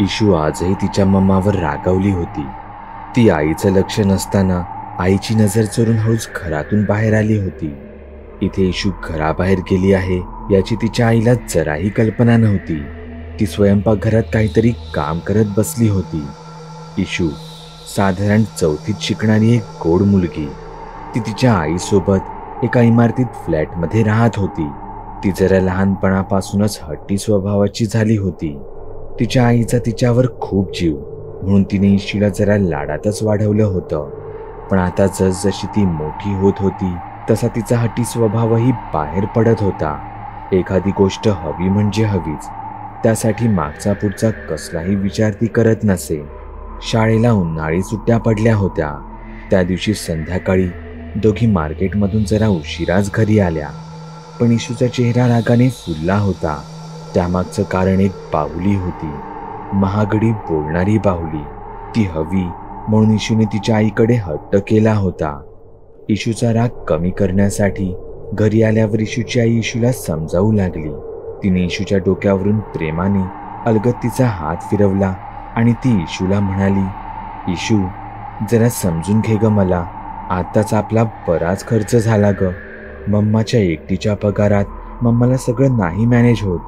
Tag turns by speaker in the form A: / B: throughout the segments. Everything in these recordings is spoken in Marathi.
A: इशू आजही तिच्या मम्मावर रागावली होती. ती आईचं लक्ष नसताना आईची नजर चोरून हळूच घरातून बाहेर आली होती. इथे इशू घराबाहेर गेली आहे याची तिच्या आईला जराही कल्पना नव्हती. ती स्वयंपाकघरात काहीतरी काम करत बसली होती. इशू साधारण 4थीत शिकणारी एक गोड मुलगी. ती तिच्या आईसोबत एका इमारतीत फ्लॅटमध्ये राहत होती. ती जरा लहानपणापासूनच हट्टी स्वभावाची झाली होती. तिच्या आईचा तिच्यावर खूप जीव, म्हणून तिने इशूला जरा लाडातच वाढवलं होतं. पण आता जसजशी ती मोठी होत होती तसा तिचा हट्टी स्वभावही बाहेर पडत होता. एखादी गोष्ट हवी म्हणजे हवीच, त्यासाठी मागचा पुढचा कसलाही विचार ती करत नसे. शाळेला उन्हाळी सुट्ट्या पडल्या होत्या. त्या दिवशी संध्याकाळी दोघी मार्केटमधून जरा उशिराच घरी आल्या. पण इशूचा चेहरा रागाने फुलला होता. त्यामागचं कारण एक बाहुली होती, महागडी बोलणारी बाहुली. ती हवी म्हणून इशूने तिच्या आईकडे हट्ट केला होता. इशूचा राग कमी करण्यासाठी घरी आल्यावर इशूची आई इशूला समजावू लागली. तिने इशूच्या डोक्यावरून प्रेमाने अलगद तिचा हात फिरवला आणि ती इशूला म्हणाली, इशू जरा समजून घे ग मला. आताच आपला बराच खर्च झाला ग. मम्माच्या एकटीच्या पगारात मम्माला सगळं नाही मॅनेज होत.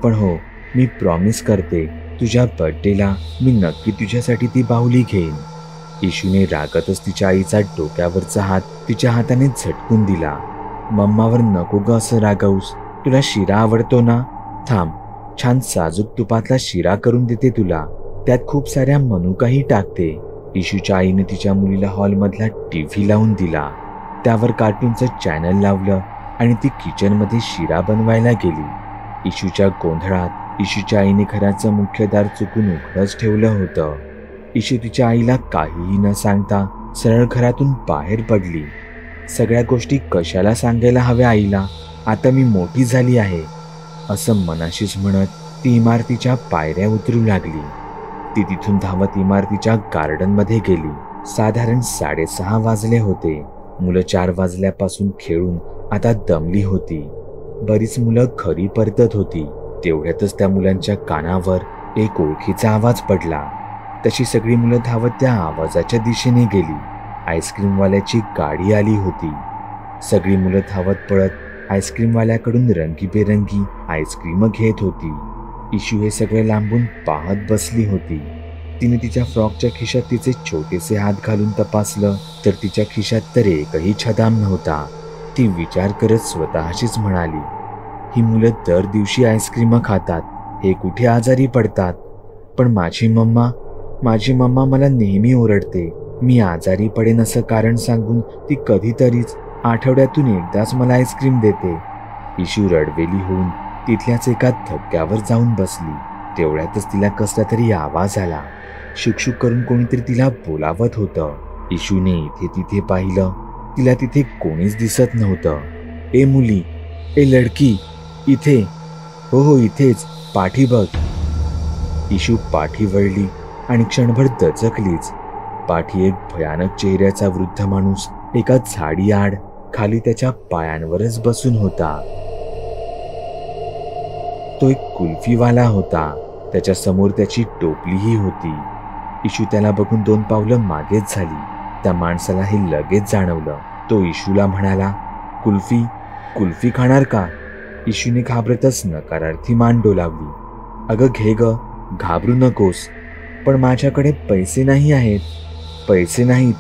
A: पण हो, मी प्रॉमिस करते तुझ्या बर्थडेला मी नक्की तुझ्यासाठी ती बाहुली घेईन. इशूने रागातच तिच्या आईचा डोक्यावरचा हात तिच्या हाताने झटकून दिला. मम्मावर नको ग असं रागावूस. तुला शिरा आवडतो ना? थांब, छान साजूक तुपातला शिरा करून देते तुला. त्यात खूप साऱ्या मनुकाही टाकते. इशूच्या आईने तिच्या मुलीला हॉलमधला टीव्ही लावून दिला. त्यावर कार्टूनचं चॅनल लावलं आणि ती किचनमध्ये शिरा बनवायला गेली. इशूच्या गोंधळात इशूच्या आईने घराचं मुख्य दार चुकून उघडंच ठेवलं होतं. इशू तिच्या आईला काहीही न सांगता सरळ घरातून बाहेर पडली. सगळ्या गोष्टी कशाला सांगायला हव्या आईला, आता मी मोठी झाली आहे असं मनाशीच म्हणत ती इमारतीच्या पायऱ्या उतरू लागली. ती तिथून धावत इमारतीच्या गार्डनमध्ये गेली. साधारण 6:30 वाजले होते. मुलं 4 वाजल्यापासून खेळून आता दमली होती. बरीच मुलं घरी परतत होती. तेवढ्यातच त्या मुलांच्या कानावर एक ओळखीचा आवाज पडला. तशी सगळी मुलं धावत त्या आवाजाच्या दिशेने गेली. आईस्क्रीमवाल्याची गाडी आली होती. सगळी मुलं धावत पळत आईस्क्रीमवाल्याकडून रंगीबेरंगी आईस्क्रीम घेत होती. इशू हे सगळे लांबून पाहत बसली होती. तिने तिच्या फ्रॉकच्या खिशात तिचे छोटेसे हात घालून तपासलं तर तिच्या खिशात तर एकही छदाम नव्हता. ती विचार करत स्वतःशीच म्हणाली, ही मुलं दर दिवशी आईस्क्रीम खातात, हे कुठे आजारी पडतात. पण माझी मम्मा मला नेहमी ओरडते. मी आजारी पडेन असं कारण सांगून ती कधीतरीच आठवड्यातून एकदाच मला आईस्क्रीम देते. इशू रडवेली होऊन तिथल्याच एका धक्क्यावर जाऊन बसली. तेवढ्यातच तिला कसला तरी आवाज आला. शुकशुक करून कोणीतरी तिला बोलावत होतं. इशूने इथे तिथे पाहिलं. तिला तिथे कोणीच दिसत नव्हतं. ए मुली, ए लडकी, इथे. हो इथेच, पाठी बघ. इशू पाठी वळली आणि क्षणभर दचकलीच. पाठी एक भयानक चेहऱ्याचा वृद्ध माणूस एका झाडी आड खाली त्याच्या पायांवरच बसून होता. तो एक कुल्फीवाला होता. त्याच्या समोर त्याची टोपलीही होती. इशू त्याला बघून 2 पावलं मागेच झाली. त्या माणसाला हे लगेच जाणवलं. तो इशूला म्हणाला, कुल्फी खाणार का? इशूने घाबरतच नकारार्थी मान डोलावली. अगं घे ग, घाबरू नकोस. पण माझ्याकडे पैसे नाही आहेत. पैसे नाहीत,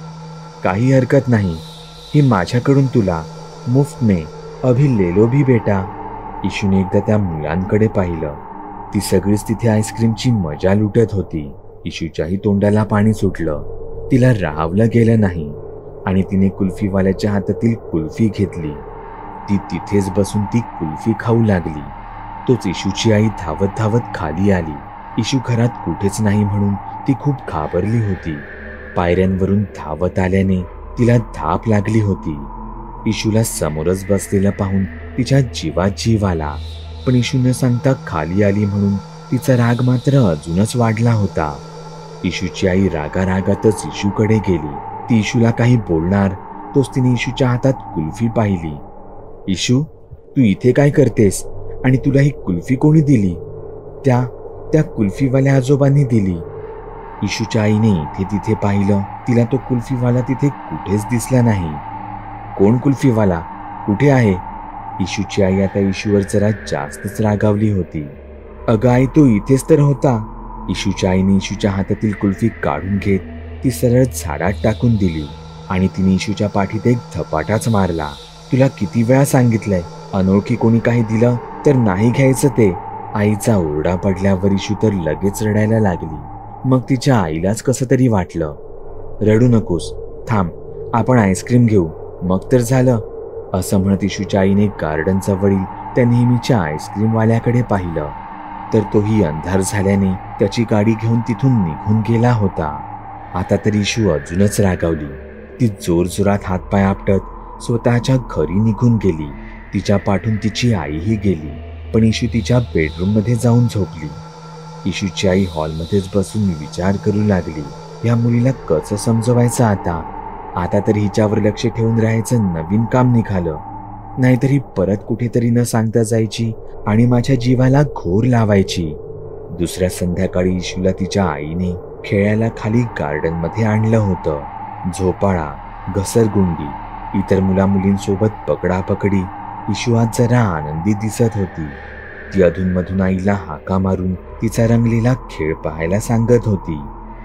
A: काही हरकत नाही. ही माझ्याकडून तुला, मुफ्त में, अभी ले लो भी बेटा. इशूने एकदा त्या मुलांकडे पाहिलं. ती सगळीच तिथे आईस्क्रीमची मजा लुटत होती. इशूच्याही तोंडाला पाणी सुटलं. तिला राहावलं गेलं नाही आणि तिने कुल्फीवाल्याच्या हातातील कुल्फी घेतली. ती तिथेच बसून ती कुल्फी खाऊ लागली. तोच इशूची आई धावत धावत खाली आली. इशू घरात कुठेच नाही म्हणून ती खूप घाबरली होती. पायऱ्यांवरून धावत आल्याने तिला धाप लागली होती. इशूला समोरच बसलेला पाहून तिच्या जीवात जीव आला. पण इशू न सांगता खाली आली म्हणून तिचा राग मात्र अजूनच वाढला होता. इशूची आई रागारागातच इशूकडे गेली. ती इशूला काही बोलणार तोच तिने इशूच्या हातात कुल्फी पाहिली. इशू, तू इथे काय करतेस आणि तुला ही कुल्फी कोणी दिली? त्या कुल्फीवाल्या आजोबांनी दिली. इशूच्या आईने इथे तिथे पाहिलं, तिला तो कुल्फीवाला तिथे कुठेच दिसला नाही. कोण कुल्फीवाला? कुठे आहे? इशूची आई आता इशूवर जरा जास्तच रागावली होती. अगं आई, तो इथेच तर होता. इशूच्या आईने इशूच्या हातातील कुल्फी काढून घेत ती सरळ झाडात टाकून दिली आणि तिने इशूच्या पाठीत एक धपाटाच मारला. तुला किती वेळा सांगितलंय, अनोळखी कोणी काही दिलं तर नाही घ्यायचं ते. आईचा ओरडा पडल्यावर इशू तर लगेच रडायला लागली. मग तिच्या आईलाच कसं तरी वाटलं. रडू नकोस, थांब, आपण आईस्क्रीम घेऊ, मग तर झालं, असं म्हणत इशूच्या आईने गार्डन जवळील त्या नेहमीच्या आईस्क्रीमवाल्याकडे पाहिलं. तर तोही अंधार झाल्याने त्याची गाडी घेऊन तिथून निघून गेला होता. आता तर इशू अजूनच रागावली. ती जोरजोरात हातपाय आपटत स्वतःच्या घरी निघून गेली. तिच्या पाठून तिची आईही गेली, पण इशू तिच्या बेडरूममध्ये जाऊन झोपली. इशूची आई हॉलमध्येच बसून विचार करू लागली, या मुलीला कसं समजवायचं आता. आता तर हिच्यावर लक्ष ठेवून राहायचं नवीन काम निघालं, नाहीतर ही परत कुठेतरी न सांगता जायची आणि माझ्या जीवाला घोर लावायची. दुसऱ्या संध्याकाळी इशूला तिच्या आईने खेळायला खाली गार्डनमध्ये आणलं होतं. झोपाळा, घसरगुंडी, इतर मुलामुलींसोबत पकडापकडी. इशू आज जरा आनंदी दिसत होती. ती अधूनमधून आईला हाका मारून तिचा रंगलेला खेळ पाहायला सांगत होती.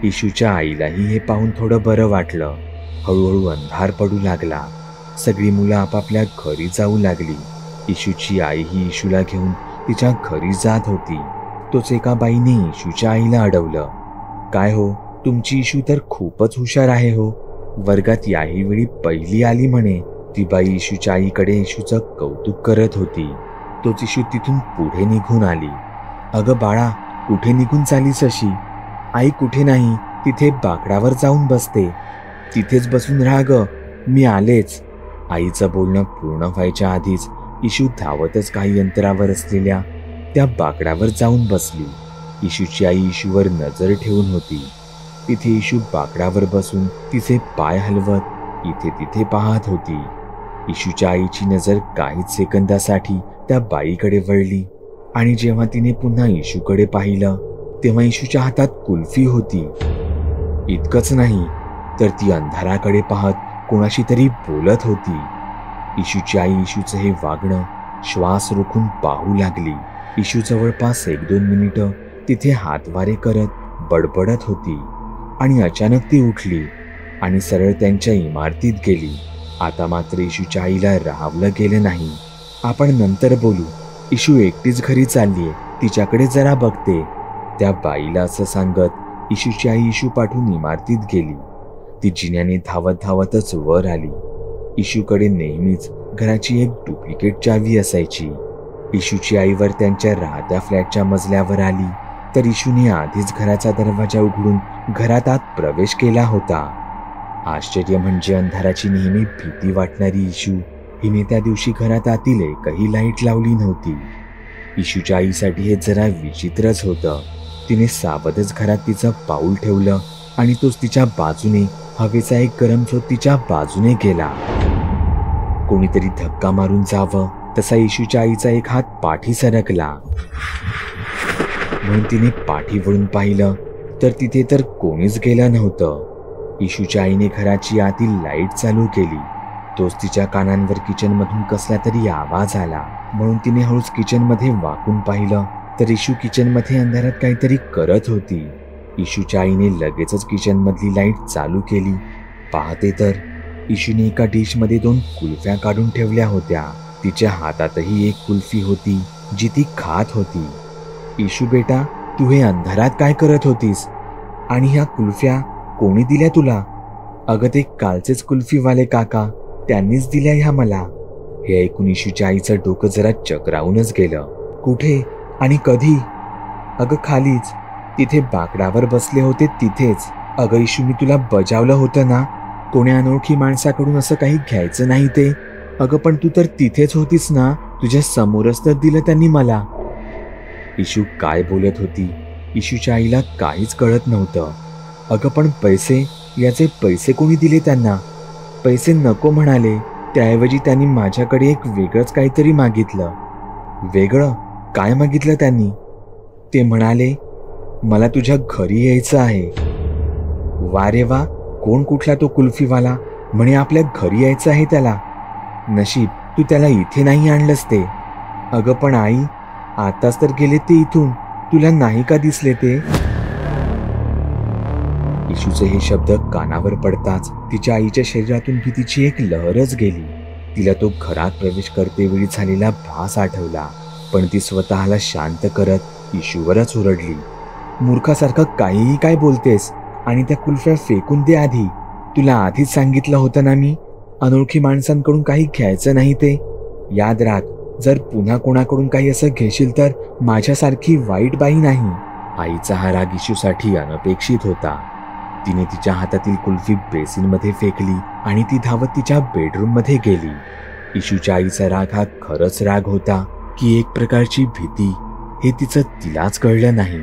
A: इशूच्या आईलाही हे पाहून थोडं बरं वाटलं. हळूहळू अंधार पडू लागला. सगळी मुलं आपापल्या घरी जाऊ लागली. इशूची आईही इशूला घेऊन तिच्या घरी जात होती. तोच एका बाईने इशूच्या आईला अडवलं. काय हो, तुमची इशू तर खूपच हुशार आहे हो, वर्गात याही वेळी पहिली आली म्हणे. ती बाई इशूच्या आईकडे इशूचं कौतुक करत होती. तोच इशू तिथून पुढे निघून आली. अगं बाळा, कुठे निघून चालीस अशी? आई कुठे नाही, तिथे बाकडावर जाऊन बसते. तिथेच बसून राहा ग, मी आलेच. आईचं बोलणं पूर्ण व्हायच्या आधीच इशू धावतच काही अंतरावर असलेल्या त्या बाकडावर जाऊन बसली. इशूची आई इशूवर नजर ठेवून होती. तिथे इशू बाकडावर बसून तिचे पाय हलवत इथे तिथे पाहत होती. इशूच्या आईची नजर काहीच सेकंदासाठी त्या बाईकडे वळली आणि जेव्हा तिने पुन्हा इशूकडे पाहिलं तेव्हा इशूच्या हातात कुल्फी होती. इतकंच नाही तर ती अंधाराकडे पाहत कोणाशी तरी बोलत होती. इशूची आई इशूचं हे वागणं श्वास रोखून पाहू लागली. इशू जवळपास 1-2 मिनिटं तिथे हातवारे करत बडबडत होती आणि अचानक ती उठली आणि सरळ त्यांच्या इमारतीत गेली. आता मात्र इशूच्या आईला राहावलं गेलं नाही. आपण नंतर बोलू, इशू एकटीच घरी चाललीये, तिच्याकडे जरा बघते. त्या बाईला असं सांगत इशूची आई इशू पाठवून इमारतीत गेली. ती जिन्याने धावत धावतच वर आली. इशूकडे नेहमीच घराची एक डुप्लिकेट चावी असायची. इशूची आईवर त्यांच्या राहत्या फ्लॅटच्या मजल्यावर आली तर इशूने आधीच घराचा दरवाजा उघडून घरात आत प्रवेश केला होता. आश्चर्य म्हणजे अंधाराची नेहमी भीती वाटणारी इशू हिने त्या दिवशी घरात आतील एकही लाईट लावली नव्हती. इशूच्या आईसाठी हे जरा विचित्रच होतं. तिने सावधच घरात तिचं पाऊल ठेवलं आणि तोच तिच्या बाजूने हवेचा एक गरम झोत तिच्या बाजूने गेला. कोणीतरी धक्का मारून जावं तसा इशूच्या आईचा एक हात पाठी सरकला. म्हणून तिने पाठी वळून पाहिलं तर तिथे तर कोणीच गेलं नव्हतं. इशूच्या आईने घराची आतील लाईट चालू केली. तोच तिच्या कानांवर किचनमधून कसला तरी आवाज आला. म्हणून तिने हळूच किचनमध्ये वाकून पाहिलं तर इशू किचनमध्ये अंधारात काहीतरी करत होती. इशूच्या आईने लगेचच किचनमधली लाईट चालू केली. पाहते तर इशूने एका डिशमध्ये 2 कुल्फ्या काढून ठेवल्या होत्या. तिच्या हातातही एक कुल्फी होती जी ती खात होती. इशू बेटा, तू हे अंधारात काय करत होतीस? आणि ह्या कुल्फ्या कोणी दिल्या तुला? अगं ते कालचेच कुल्फीवाले काका, त्यांनीच दिल्या ह्या मला. हे ऐकून इशूच्या आईचं डोकं जरा चक्रावूनच गेलं. कुठे आणि कधी? अगं खालीच, तिथे बाकडावर बसले होते तिथेच. अगं इशू, मी तुला बजावलं होतं ना, कोण्या अनोळखी माणसाकडून असं काही घ्यायचं नाही ते. अगं पण तू तर तिथेच होतीस ना, तुझ्या समोरच तर दिलं त्यांनी मला. इशू काय बोलत होती इशूच्या आईला काहीच कळत नव्हतं. अगं पण पैसे, याचे पैसे कोणी दिले त्यांना? पैसे नको म्हणाले, त्याऐवजी त्यांनी माझ्याकडे एक वेगळंच काहीतरी मागितलं. वेगळं काय मागितलं त्यांनी? ते म्हणाले मला तुझ्या घरी यायचं आहे. वा रे वा, कोण कुठला तो कुल्फीवाला, म्हणे आपल्या घरी यायचं आहे त्याला. नशीब तू त्याला इथे नाही आणलंस ते. अगं पण आई, आताच तर गेले ते इथून, तुला नाही का दिसले ते? इशूचे हे शब्द कानावर पडताच तिच्या आईच्या शरीरातून भीतीची एक लहरच गेली. तिला तो घरात प्रवेश करतेवेळी झालेला भास आठवला, पण ती स्वतःला शांत करत इशूवरच ओरडली. मूर्खासारखं काहीही काय बोलतेस? आणि त्या कुल्फ्या फेकून दे आधी. तुला आधीच सांगितलं होतं ना मी, अनोळखी माणसांकडून काही घ्यायचं नाही ते. याद राख, जर पुन्हा कोणाकडून काही असं घेशील तर माझ्यासारखी वाईट बाई नाही. आईचा हा राग इशूसाठी अनपेक्षित होता. तिने तिच्या हातातील कुल्फी बेसिनमध्ये फेकली आणि ती धावत तिच्या बेडरूममध्ये गेली. इशूच्या आईचा राग हा खरंच राग होता की एक प्रकारची भीती, हे तिचं तिलाच कळलं नाही.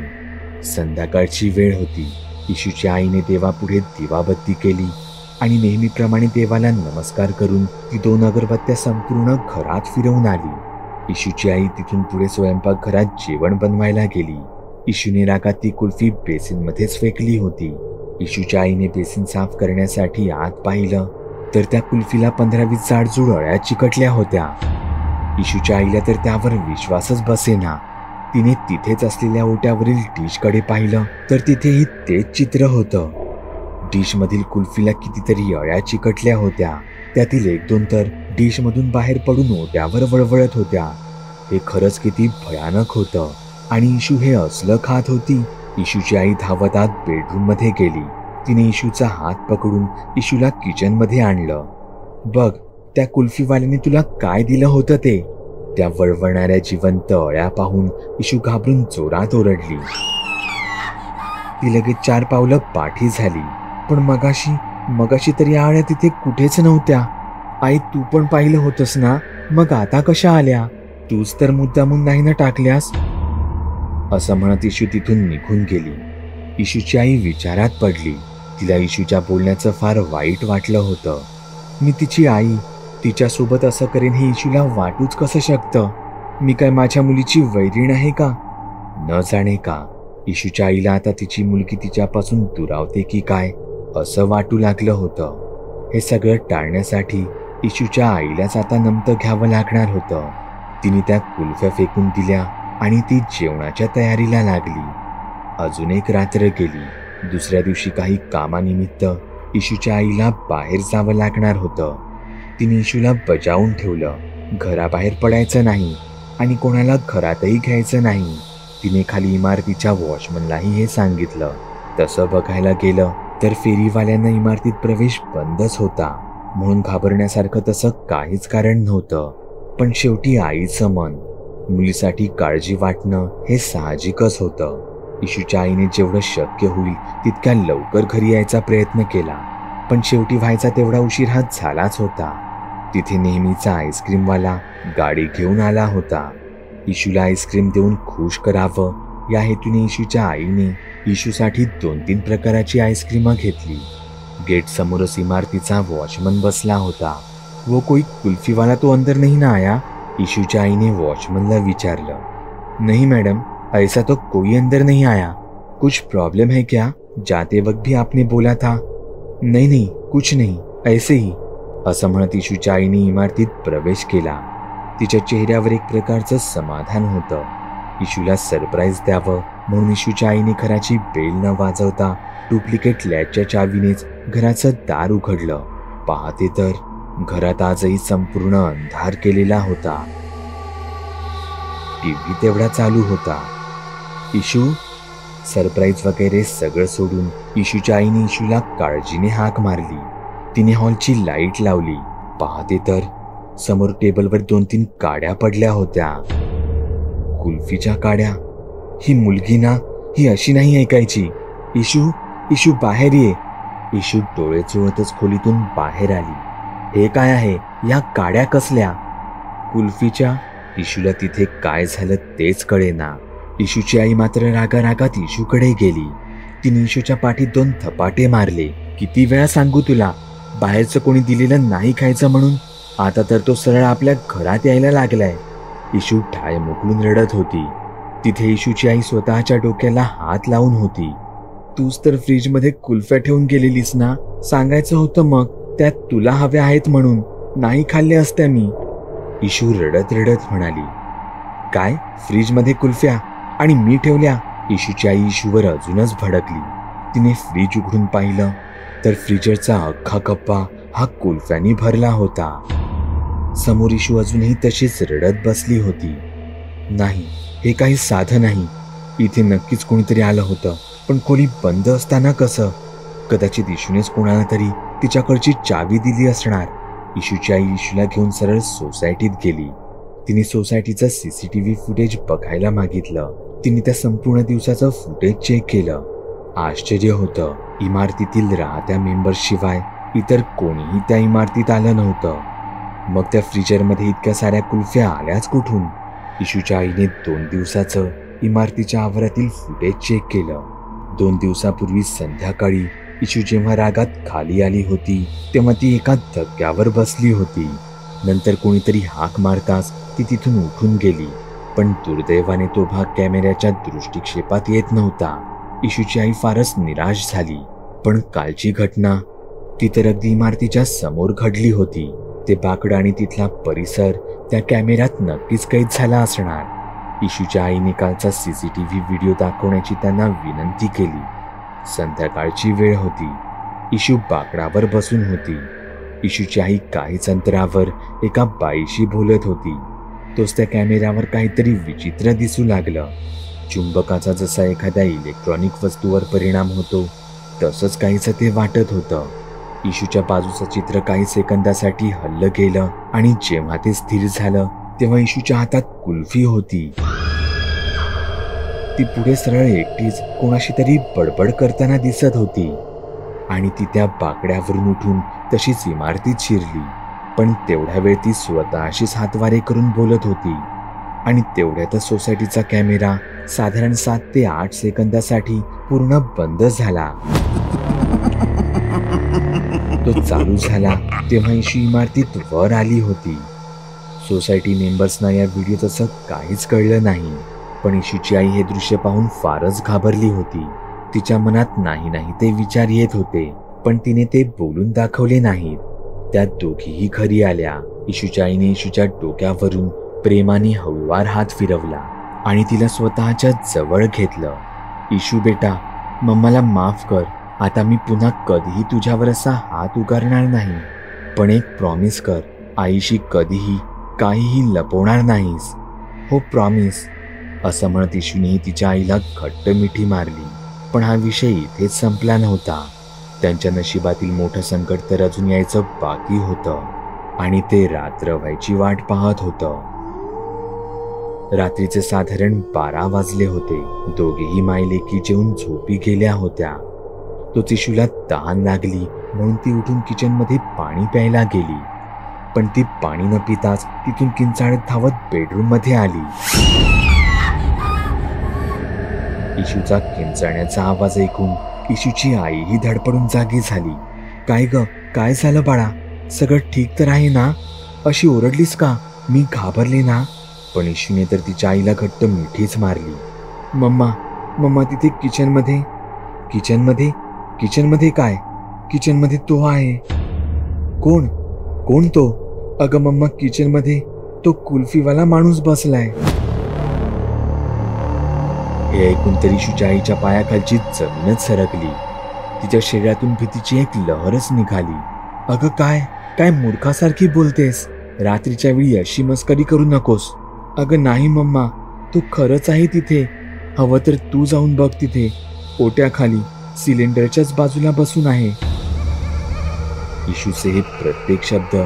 A: संध्याकाळची वेळ होती. इशूच्या आईने देवापुढे दिवाबत्ती केली आणि नेहमीप्रमाणे देवाला नमस्कार करून ती 2 अगरबत्त्या संपूर्ण घरात फिरवून आली. इशूची आई तिथून पुढे स्वयंपाकघरात जेवण बनवायला गेली. इशूने रागात ती कुल्फी बेसिनमध्येच फेकली होती. इशूच्या आईने बेसिन साफ करण्यासाठी आत पाहिलं तर त्या कुल्फीला 15-20 जाडजूड अळ्या चिकटल्या होत्या. इशूच्या आईला तर त्यावर विश्वासच बसेना. तिने तिथेच असलेल्या ओट्यावरील डिशकडे पाहिलं तर तिथेही तेच चित्र होतं. डिशमधील कुल्फीला कितीतरी अळ्या चिकटल्या होत्या. त्यातील 1-2 तर डिशमधून बाहेर पडून ओट्यावर वळवळत होत्या. हे खरंच किती भयानक होतं. आणि इशू हे असलं खात होती. इशूची आई धावत आत बेडरूममध्ये गेली. तिने इशूचा हात पकडून इशूला किचनमध्ये आणलं. बघ, त्या कुल्फीवाल्याने तुला काय दिलं होतं ते. त्या वळवळणाऱ्या जिवंत अळ्या पाहून इशू घाबरून जोरात ओरडली. ती लगेच 4 पावलं पाठी झाली. पण मगाशी तरी अळ्या तिथे कुठेच नव्हत्या. आई, तू पण पाहिलं होतंस ना, मग आता कशा आल्या? तूच तर मुद्दामून नाही ना टाकल्यास? असं म्हणत इशू तिथून निघून गेली. इशूची आई विचारात पडली. तिला इशूच्या बोलण्याचं फार वाईट वाटलं होतं. मी तिची आई, तिच्यासोबत असं करेन हे इशूला वाटूच कसं शकतं? मी काय माझ्या मुलीची वैरीण आहे का? न जाणे का इशूच्या आईला आता तिची मुलगी तिच्यापासून दुरावते की काय असं वाटू लागलं होतं. हे सगळं टाळण्यासाठी इशूच्या आईलाच आता नमतं घ्यावं लागणार होतं. तिने त्या कुल्फ्या फेकून दिल्या आणि ती जेवणाच्या तयारीला लागली. अजून एक रात्र गेली. दुसऱ्या दिवशी काही कामानिमित्त इशूच्या आईला बाहेर जावं लागणार होतं. तिने इशूला बजावून ठेवलं. घराबाहेर पडायचं नाही आणि कोणाला घरातही घ्यायचं नाही. तिने खाली इमारतीच्या वॉचमनलाही हे सांगितलं. तसं बघायला गेलं तर फेरीवाल्यांना इमारतीत प्रवेश बंदच होता, म्हणून घाबरण्यासारखं तसं काहीच कारण नव्हतं. पण शेवटी आईचं मन, मुलीसाठी काळजी वाटणं हे साहजिकच होतं. इशूच्या आईने जेवढं शक्य होईल तितक्या लवकर घरी यायचा प्रयत्न केला, पण शेवटी व्हायचा तेवढा उशीर हा झालाच होता. तिथे नेहमीचा आईस्क्रीमवाला गाडी घेऊन आला होता. इशूला आईस्क्रीम देऊन खुश करावं या हेतूने इशूच्या आईने इशूसाठी 2-3 प्रकाराची आईस्क्रीम घेतली. गेट समोरच इमारतीचा वॉचमन बसला होता. वो कोई कुल्फी वाला तो अंदर नहीं ना आया? इशूच्या आईने वॉचमनला विचारलं. नहीं मैडम, ऐसा तो कोई अंदर नहीं आया. कुछ प्रॉब्लम है क्या? जाते वक्त भी आपने बोला था. नहीं नहीं, कुछ नहीं, ऐसे ही, असं म्हणत इशूच्या आईने इमारतीत प्रवेश केला. तिच्या चेहऱ्यावर एक प्रकारचं समाधान होतं. इशूला सरप्राईज द्यावं म्हणून इशूच्या आईने घराची बेल न वाजवता डुप्लिकेट लॅचच्या चावीनेच घराचं दार उघडलं. पाहते तर घरात आजही संपूर्ण अंधार केलेला होता. टीव्ही तेवढा चालू होता. इशू, सरप्राईज वगैरे सगळं सोडून इशूच्या आईने इशूला काळजीने हाक मारली. तिने हॉलची लाईट लावली. पाहते तर समोर टेबलवर 2-3 काड्या पडल्या होत्या. कुल्फीच्या काड्या. ही मुलगी ना, ही अशी नाही ऐकायची. इशू बाहेर ये. इशू डोळे चोळतच खोलीतून बाहेर आली. हे काय आहे? या काड्या कसल्या? कुल्फीच्या. इशूला तिथे काय झालं तेच कळेना. इशूची आई मात्र रागारागात इशूकडे गेली. तिने इशूच्या पाठीत 2 थपाटे मारले. किती वेळा सांगू तुला, बाहेरचं कोणी दिलेलं नाही खायचं म्हणून? आता तर तो सरळ आपल्या घरात यायला लागलाय. इशू ठाय मोकळून रडत होती. तिथे इशूची आई स्वतःच्या डोक्याला हात लावून होती. तूच तर फ्रीजमध्ये कुल्फ्या ठेवून गेलेलीस ना, सांगायचं होतं मग, त्यात तुला हव्या आहेत म्हणून, नाही खाल्ल्या असत्या मी. इशू रडत रडत म्हणाली. काय, फ्रीजमध्ये कुल्फ्या आणि मी ठेवल्या? इशूची आई इशूवर अजूनच भडकली. तिने फ्रीज उघडून पाहिलं तर फ्रीजरचा अख्खा कप्पा हा कुल्फ्यानी भरला होता. समोर इशू अजूनही तशीच रडत बसली होती. नाही, हे काही साधं नाही. इथे नक्कीच कोणीतरी आलं होतं, पण खोली बंद असताना कसं? कदाचित इशूनेच कोणाला तरी तिच्याकडची चावी दिली असणार. इशूची आई इशूला घेऊन सरळ सोसायटीत गेली. तिने सोसायटीचं CCTV फुटेज बघायला मागितलं. तिने त्या संपूर्ण दिवसाचं फुटेज चेक केलं. आश्चर्य होतं, इमारतीतील राहत्या मेंबर्स शिवाय इतर कोणीही त्या इमारतीत आलं नव्हतं. मग त्या फ्रीजरमध्ये इतक्या साऱ्या कुल्फ्या आल्याच कुठून? इशूच्या आईने 2 दिवसाचं इमारतीच्या आवारातील फुटेज चेक केलं. 2 दिवसापूर्वी संध्याकाळी इशू जेव्हा रागात खाली आली होती तेव्हा ती एका धक्क्यावर बसली होती. नंतर कोणीतरी हाक मारताच ती तिथून उठून गेली, पण दुर्दैवाने तो भाग कॅमेऱ्याच्या दृष्टिक्षेपात येत नव्हता. इशूची आई फारच निराश झाली. पण कालची घटना, ती तर अगदी इमारतीच्या समोर घडली होती. ते बाकडं आणि तिथला परिसर त्या कॅमेऱ्यात नक्कीच कैद झाला असणार. इशूच्या आईने कालचा CCTV व्हिडिओ दाखवण्याची त्यांना विनंती केली. संध्याकाळची वेळ होती. इशू बाकडावर बसून होती. इशूची आई काहीच अंतरावर एका बाईशी बोलत होती. तोच त्या कॅमेऱ्यावर काहीतरी विचित्र दिसू लागलं. चुंबकाचा जसा एखाद्या इलेक्ट्रॉनिक वस्तूवर परिणाम होतो तसंच काहीसं ते वाटत होतं. इशूच्या बाजूचं चित्र काही सेकंदासाठी हललं गेलं आणि जेव्हा ते स्थिर झालं तेव्हा इशूच्या हातात कुल्फी होती. ती पुढे सरळ एकटीच कोणाशी तरी बडबड करताना दिसत होती आणि ती त्या बाकड्यावरून उठून तशीच इमारतीत शिरली. पण तेवढ्या वेळ ती स्वतःशीच हातवारे करून बोलत होती आणि तेवढ्यातच सोसायटीचा कॅमेरा साधारण 7 ते 8 सेकंदासाठी पूर्ण बंद झाला. तो चालू झाला तेव्हा इशू इमारतीत वर आली होती. सोसायटी मेंबर्सना या व्हिडिओत असं काहीच कळलं नाही, पण इशूची आई हे दृश्य पाहून फारच घाबरली होती. तिच्या मनात नाही ते विचार येत होते, पण तिने ते बोलून दाखवले नाहीत. त्या दोघीही घरी आल्या. इशूच्या आईने इशूच्या डोक्यावरून प्रेमाने हळूवार हात फिरवला आणि तिला स्वतःच्या जवळ घेतलं. इशू बेटा, मम्माला माफ कर. आता मी पुन्हा कधीही तुझ्यावर असा हात उगारणार नाही. पण एक प्रॉमिस कर, आईशी कधीही काहीही लपवणार नाहीस. हो, प्रॉमिस. असं म्हणत इशूने तिच्या आईला घट्ट मिठी मारली. पण हा विषय इथेच संपला नव्हता. त्यांच्या नशिबातील मोठं संकट तर अजून यायचं बाकी होतं आणि ते रात्र व्हायची वाट पाहत होतं. रात्रीचे साधारण 12 वाजले होते. दोघेही मायलेकी जेवून झोपी गेल्या होत्या. तो इशूला तहान लागली म्हणून ती उठून किचनमध्ये पाणी प्यायला गेली. पण ती पाणी न पिताच तिथून किंचाळत धावत बेडरूममध्ये आली. इशूचा किंचाळण्याचा आवाज ऐकून इशूची आईही धडपडून जागी झाली. काय ग, काय झालं बाळा? सगळं ठीक तर आहे ना? अशी ओरडलीस का? मी घाबरले ना. पण इशूने तर तिच्या आईला घट्ट मिठीच मारली. मम्मा तिथे किचनमध्ये काय? किचनमध्ये तो आहे. कोण तो? अगं मम्मा, किचनमध्ये तो कुल्फीवाला माणूस बसलाय. हे ऐकून तरी इशूच्या आईच्या पायाखालची जमीनच सरकली. तिच्या शरीरातून भीतीची एक लहरच निघाली. अगं काय मूर्खासारखी बोलतेस? रात्रीच्या वेळी अशी मस्करी करू नकोस. अगं नाही मम्मा, तो खरंच आहे तिथे. हवं तर तू जाऊन बघ. तिथे ओट्याखाली सिलेंडरच्याच बाजूला बसून आहे. इशूचे हे प्रत्येक शब्द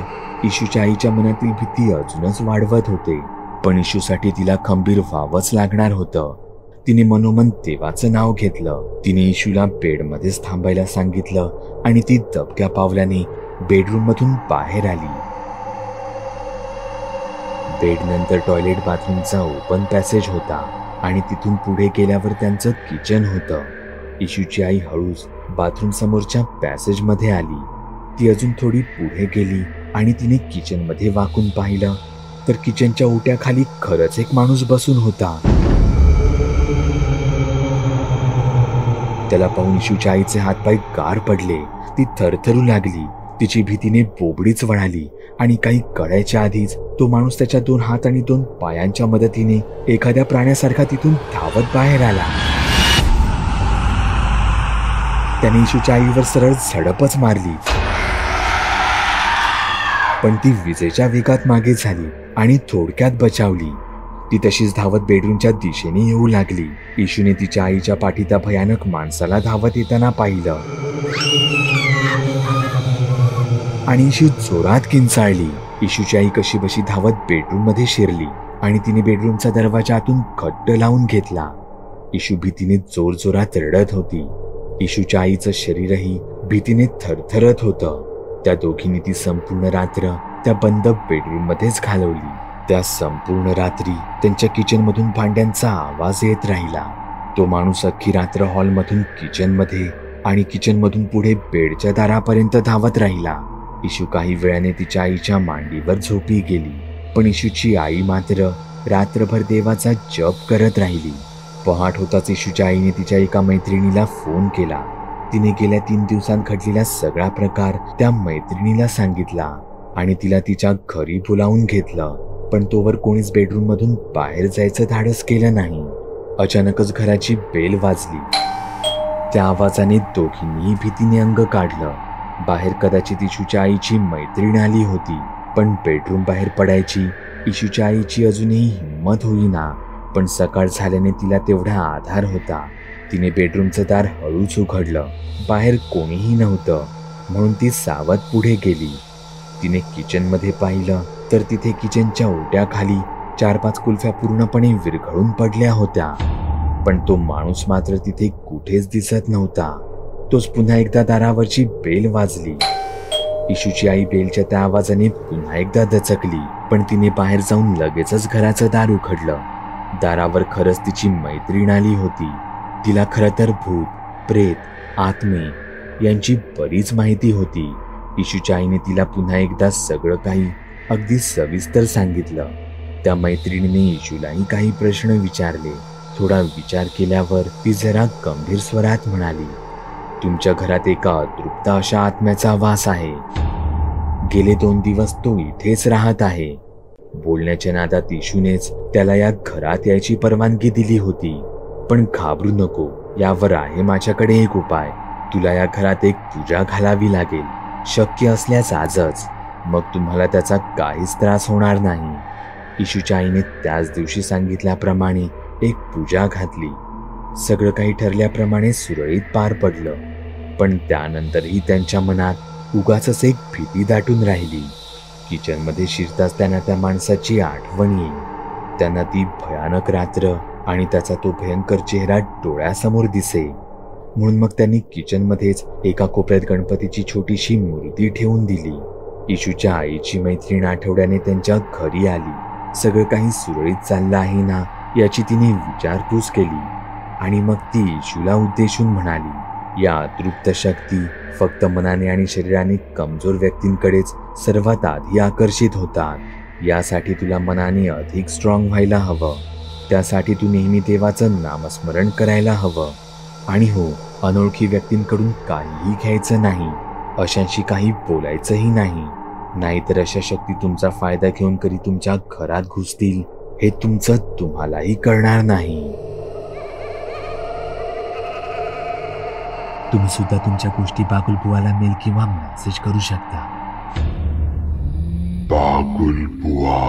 A: इशूच्या आईच्या मनातील भीती अजूनच वाढवत होते. पण इशूसाठी तिला खंबीर व्हावंच लागणार होतं. तिने मनोमन देवाचं नाव घेतलं. तिने इशूला बेडमध्येच थांबायला सांगितलं आणि ती दबक्या पावलाने बेडरूम मधून बाहेर आली. बेड नंतर टॉयलेट बाथरूमचा ओपन पॅसेज होता आणि तिथून पुढे गेल्यावर त्यांचं किचन होतं. इशूची आई हळूच बाथरूम समोरच्या पॅसेजमध्ये आली. ती अजून थोडी पुढे गेली आणि तिने किचनमध्ये वाकून पाहिलं तर किचनच्या ओट्याखाली खरंच एक माणूस बसून होता. त्याला पाहून इशूच्या आईचे हातपाय गार पडले. ती थरथरू लागली. तिची भीतीने बोबडीच वळाली आणि काही कळायच्या आधीच तो माणूस त्याच्या 2 हात आणि 2 पायांच्या मदतीने एखाद्या प्राण्यासारखा तिथून धावत बाहेर आला. त्याने इशूच्या आईवर सरळ झडपच मारली, पण ती विजेच्या वेगात मागे झाली आणि थोडक्यात बचावली. ती तशीच धावत बेडरूमच्या दिशेने येऊ लागली. इशूने तिच्या आईच्या पाठी त्या भयानक माणसाला धावत येताना पाहिलं आणि इशू जोरात किंचाळली. इशूची आई कशीबशी धावत बेडरूम मध्ये शिरली आणि तिने बेडरूमचा दरवाजा आतून घट्ट लावून घेतला. इशू भीतीने जोरजोरात रडत होती. इशूच्या आईचं शरीरही भीतीने थरथरत होतं. त्या दोघींनी ती संपूर्ण रात्र त्या बंद बेडरूम मध्येच घालवली. त्या संपूर्ण रात्री त्यांच्या किचनमधून भांड्यांचा आवाज येत राहिला. तो माणूस अख्खी रात्र हॉलमधून किचनमध्ये आणि किचनमधून पुढे बेडच्या दारापर्यंत धावत राहिला. इशू काही वेळाने तिच्या आईच्या मांडीवर झोपी गेली, पण इशूची आई मात्र रात्रभर देवाचा जप करत राहिली. पहाट होताच इशूच्या आईने तिच्या एका मैत्रिणीला फोन केला. तिने गेल्या 3 दिवसांत घडलेला सगळा प्रकार त्या मैत्रिणीला सांगितला आणि तिला तिच्या घरी बोलावून घेतलं. पण तोवर कोणीच बेडरूम मधून बाहेर जायचं धाडस केलं नाही. अचानकच घराची बेल वाजली. त्या आवाजाने दोघींनीही भीतीने अंग काढलं. बाहेर कदाचित इशूच्या आईची मैत्रीण आली होती, पण बेडरूम बाहेर पडायची इशूच्या आईची अजूनही हिंमत होईना. पण सकाळ झाल्याने तिला तेवढा आधार होता. तिने बेडरूमचं दार हळूच उघडलं. बाहेर कोणीही नव्हतं, म्हणून ती सावध पुढे गेली. तिने किचनमध्ये पाहिलं तर तिथे किचनच्या ओट्याखाली 4-5 कुल्फ्या पूर्णपणे विरघळून पडल्या होत्या. पण तो माणूस मात्र तिथे कुठेच दिसत नव्हता. तोच पुन्हा एकदा दारावरची बेल वाजली. इशूची आई बेलच्या त्या आवाजाने पुन्हा एकदा दचकली, पण तिने बाहेर जाऊन लगेचच घराचं दार उघडलं. दारावर खरंच तिची मैत्रीण आली होती. तिला खरं तर भूत, प्रेत, आत्मे यांची बरीच माहिती होती. इशूच्या आईने तिला पुन्हा एकदा सगळं काही अगदी सविस्तर सांगितलं. त्या मैत्रिणीने इशूलाही काही प्रश्न विचारले. थोडा विचार केल्यावर ती जरा गंभीर स्वरात म्हणाली, तुमच्या घरात एका अतृप्त अशा आत्म्याचा वास आहे. गेले 2 दिवस तो इथेच राहत आहे. बोलण्याच्या नादात इशूनेच त्याला या घरात यायची परवानगी दिली होती. पण घाबरू नको, यावर आहे माझ्याकडे एक उपाय. तुला या घरात एक पूजा घालावी लागेल, शक्य असल्यास आजच. मग तुम्हाला त्याचा काहीच त्रास होणार नाही. इशूच्या आईने त्याच दिवशी सांगितल्याप्रमाणे एक पूजा घातली. सगळं काही ठरल्याप्रमाणे सुरळीत पार पडलं. पण त्यानंतरही त्यांच्या मनात उगाचच एक भीती दाटून राहिली. किचनमध्ये शिरताच त्यांना त्या माणसाची आठवण येईल. त्यांना ती भयानक रात्र आणि त्याचा तो भयंकर चेहरा डोळ्यासमोर दिसे. म्हणून मग त्यांनी किचनमध्येच एका कोपऱ्यात गणपतीची छोटीशी मूर्ती ठेवून दिली. इशूच्या आईची मैत्रीण आठवड्याने त्यांच्या घरी आली. सगळं काही सुरळीत चाललं आहे ना याची तिने विचारपूस केली आणि मग ती इशूला उद्देशून म्हणाली, या अतृप्त शक्ती फक्त मनाने आणि शरीराने कमजोर व्यक्तींकडेच सर्वात आधी आकर्षित होतात. यासाठी तुला मनाने अधिक स्ट्रॉंग व्हायला हवं. त्यासाठी तू नेहमी देवाचं नामस्मरण करायला हवं. आणि हो, अनोळखी व्यक्तींकडून काहीही घ्यायचं नाही. अशांशी काही बोलायचंही नाही. नाहीतर अशा शक्ती तुमचा फायदा घेऊन कधी तुमच्या घरात घुसतील हे तुमचं तुम्हालाही कळणार नाही.
B: तुम्ही सुद्धा तुमच्या गोष्टी बागुल बुवाला मेल किंवा मेसेज करू शकता.
C: बागुल बुवा.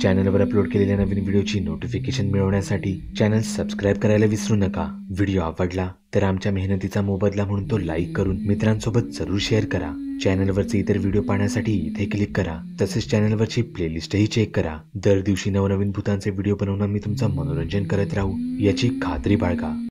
A: चॅनलवर अपलोड केलेल्या नवीन व्हिडिओची नोटिफिकेशन मिळवण्यासाठी चॅनल सबस्क्राईब करायला विसरू नका. व्हिडिओ आवडला तर आमच्या मेहनतीचा मोबदला म्हणून तो लाईक करून मित्रांसोबत जरूर शेअर करा. चॅनलवरचे इतर व्हिडिओ पाहण्यासाठी इथे क्लिक करा. तसेच चॅनलवरची प्लेलिस्टही चेक करा. दर दिवशी नवनवीन भूतांचे व्हिडिओ बनवून मी तुमचं मनोरंजन करत राहू याची खात्री बाळगा.